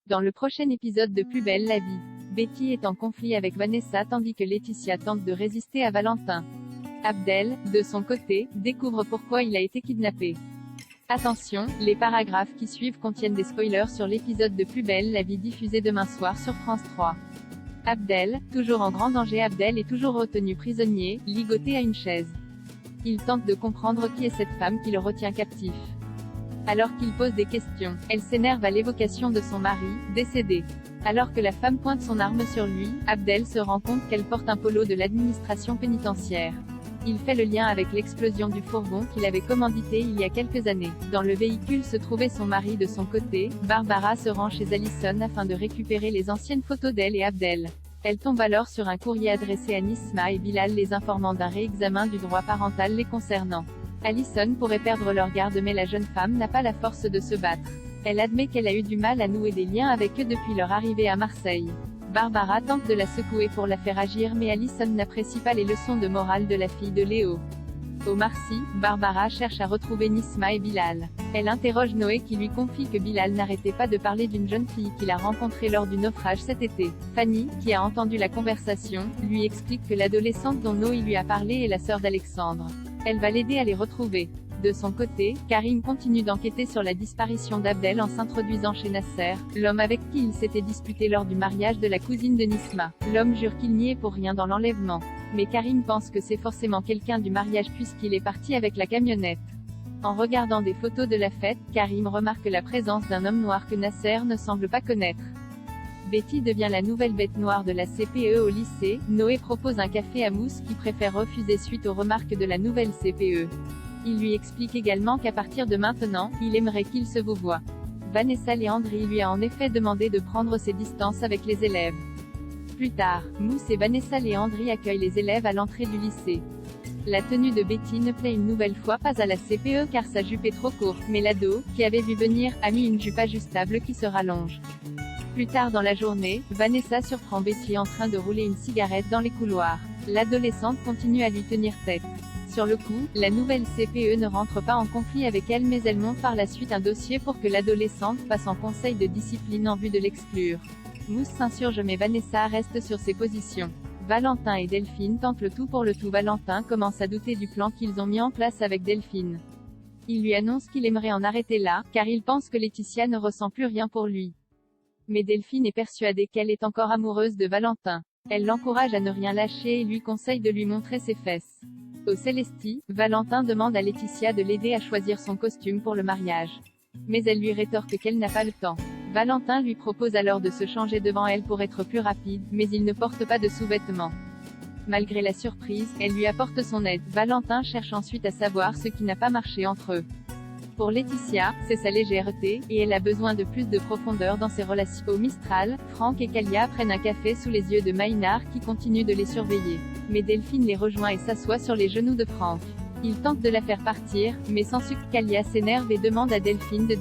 Dans le prochain épisode de Plus belle la vie, Betty est en conflit avec Vanessa tandis que Laetitia tente de résister à Valentin. Abdel, de son côté, découvre pourquoi il a été kidnappé. Attention, les paragraphes qui suivent contiennent des spoilers sur l'épisode de Plus belle la vie diffusé demain soir sur France 3. Abdel, toujours en grand danger. Abdel est toujours retenu prisonnier, ligoté à une chaise. Il tente de comprendre qui est cette femme qui le retient captif. Alors qu'il pose des questions, elle s'énerve à l'évocation de son mari, décédé. Alors que la femme pointe son arme sur lui, Abdel se rend compte qu'elle porte un polo de l'administration pénitentiaire. Il fait le lien avec l'explosion du fourgon qu'il avait commandité il y a quelques années. Dans le véhicule se trouvait son mari. De son côté, Barbara se rend chez Allison afin de récupérer les anciennes photos d'elle et Abdel. Elle tombe alors sur un courrier adressé à Nisma et Bilal les informant d'un réexamen du droit parental les concernant. Allison pourrait perdre leur garde mais la jeune femme n'a pas la force de se battre. Elle admet qu'elle a eu du mal à nouer des liens avec eux depuis leur arrivée à Marseille. Barbara tente de la secouer pour la faire agir mais Allison n'apprécie pas les leçons de morale de la fille de Léo. Au Marcy, Barbara cherche à retrouver Nisma et Bilal. Elle interroge Noé qui lui confie que Bilal n'arrêtait pas de parler d'une jeune fille qu'il a rencontrée lors du naufrage cet été. Fanny, qui a entendu la conversation, lui explique que l'adolescente dont Noé lui a parlé est la sœur d'Alexandre. Elle va l'aider à les retrouver. De son côté, Karim continue d'enquêter sur la disparition d'Abdel en s'introduisant chez Nasser, l'homme avec qui il s'était disputé lors du mariage de la cousine de Nisma. L'homme jure qu'il n'y est pour rien dans l'enlèvement. Mais Karim pense que c'est forcément quelqu'un du mariage puisqu'il est parti avec la camionnette. En regardant des photos de la fête, Karim remarque la présence d'un homme noir que Nasser ne semble pas connaître. Betty devient la nouvelle bête noire de la CPE au lycée. Noé propose un café à Mousse qui préfère refuser suite aux remarques de la nouvelle CPE. Il lui explique également qu'à partir de maintenant, il aimerait qu'il se vouvoie. Vanessa Léandri lui a en effet demandé de prendre ses distances avec les élèves. Plus tard, Mousse et Vanessa Léandri accueillent les élèves à l'entrée du lycée. La tenue de Betty ne plaît une nouvelle fois pas à la CPE car sa jupe est trop courte, mais l'ado, qui avait vu venir, a mis une jupe ajustable qui se rallonge. Plus tard dans la journée, Vanessa surprend Betty en train de rouler une cigarette dans les couloirs. L'adolescente continue à lui tenir tête. Sur le coup, la nouvelle CPE ne rentre pas en conflit avec elle mais elle monte par la suite un dossier pour que l'adolescente passe en conseil de discipline en vue de l'exclure. Mousse s'insurge mais Vanessa reste sur ses positions. Valentin et Delphine tentent le tout pour le tout. Valentin commence à douter du plan qu'ils ont mis en place avec Delphine. Il lui annonce qu'il aimerait en arrêter là, car il pense que Laetitia ne ressent plus rien pour lui. Mais Delphine est persuadée qu'elle est encore amoureuse de Valentin. Elle l'encourage à ne rien lâcher et lui conseille de lui montrer ses fesses. Au Célestie, Valentin demande à Laetitia de l'aider à choisir son costume pour le mariage. Mais elle lui rétorque qu'elle n'a pas le temps. Valentin lui propose alors de se changer devant elle pour être plus rapide, mais il ne porte pas de sous-vêtements. Malgré la surprise, elle lui apporte son aide. Valentin cherche ensuite à savoir ce qui n'a pas marché entre eux. Pour Laetitia, c'est sa légèreté, et elle a besoin de plus de profondeur dans ses relations. Au Mistral, Franck et Kalia prennent un café sous les yeux de Maïnar qui continue de les surveiller. Mais Delphine les rejoint et s'assoit sur les genoux de Franck. Il tente de la faire partir, mais sans succès. Kalia s'énerve et demande à Delphine de